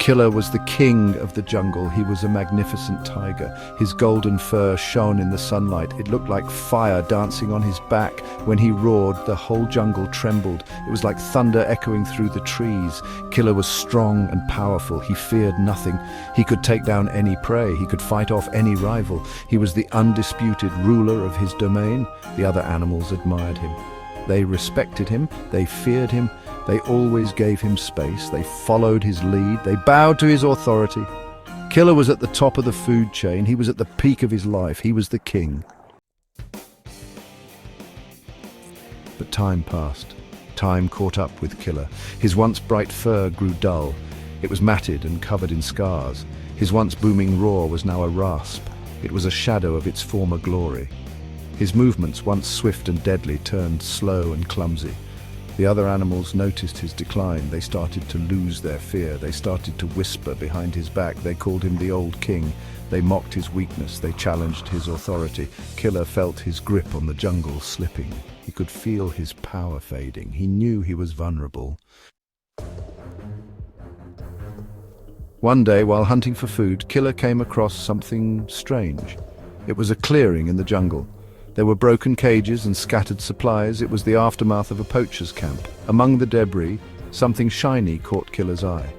Killer was the king of the jungle. He was a magnificent tiger. His golden fur shone in the sunlight. It looked like fire dancing on his back. When he roared, the whole jungle trembled. It was like thunder echoing through the trees. Killer was strong and powerful. He feared nothing. He could take down any prey. He could fight off any rival. He was the undisputed ruler of his domain. The other animals admired him. They respected him. They feared him. They always gave him space. They followed his lead. They bowed to his authority. Killer was at the top of the food chain. He was at the peak of his life. He was the king. But time passed. Time caught up with Killer. His once bright fur grew dull. It was matted and covered in scars. His once booming roar was now a rasp. It was a shadow of its former glory. His movements, once swift and deadly, turned slow and clumsy. The other animals noticed his decline. They started to lose their fear. They started to whisper behind his back. They called him the Old King. They mocked his weakness. They challenged his authority. Killer felt his grip on the jungle slipping. He could feel his power fading. He knew he was vulnerable. One day, while hunting for food, Killer came across something strange. It was a clearing in the jungle. There were broken cages and scattered supplies. It was the aftermath of a poacher's camp. Among the debris, something shiny caught Killer's eye.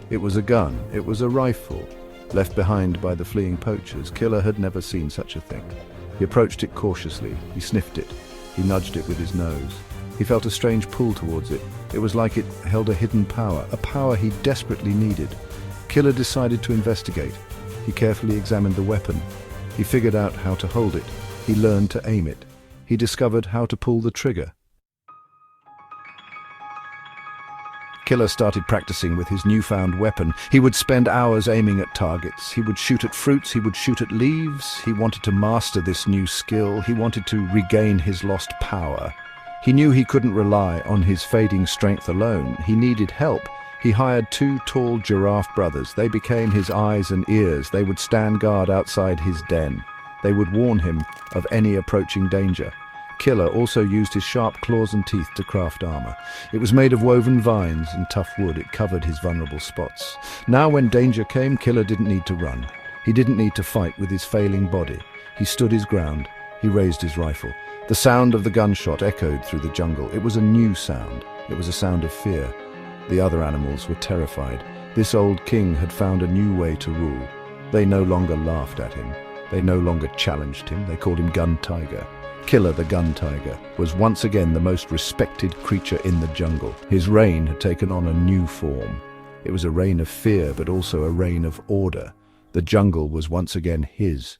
It was a gun. It was a rifle, left behind by the fleeing poachers. Killer had never seen such a thing. He approached it cautiously. He sniffed it. He nudged it with his nose. He felt a strange pull towards it. It was like it held a hidden power, a power he desperately needed. Killer decided to investigate. He carefully examined the weapon. He figured out how to hold it. He learned to aim it. He discovered how to pull the trigger. Killer started practicing with his newfound weapon. He would spend hours aiming at targets. He would shoot at fruits. He would shoot at leaves. He wanted to master this new skill. He wanted to regain his lost power. He knew he couldn't rely on his fading strength alone. He needed help. He hired 2 tall giraffe brothers. They became his eyes and ears. They would stand guard outside his den. They would warn him of any approaching danger. Killer also used his sharp claws and teeth to craft armor. It was made of woven vines and tough wood. It covered his vulnerable spots. Now when danger came, Killer didn't need to run. He didn't need to fight with his failing body. He stood his ground. He raised his rifle. The sound of the gunshot echoed through the jungle. It was a new sound. It was a sound of fear. The other animals were terrified. This old king had found a new way to rule. They no longer laughed at him. They no longer challenged him. They called him Gun Tiger. Killer the Gun Tiger was once again the most respected creature in the jungle. His reign had taken on a new form. It was a reign of fear, but also a reign of order. The jungle was once again his.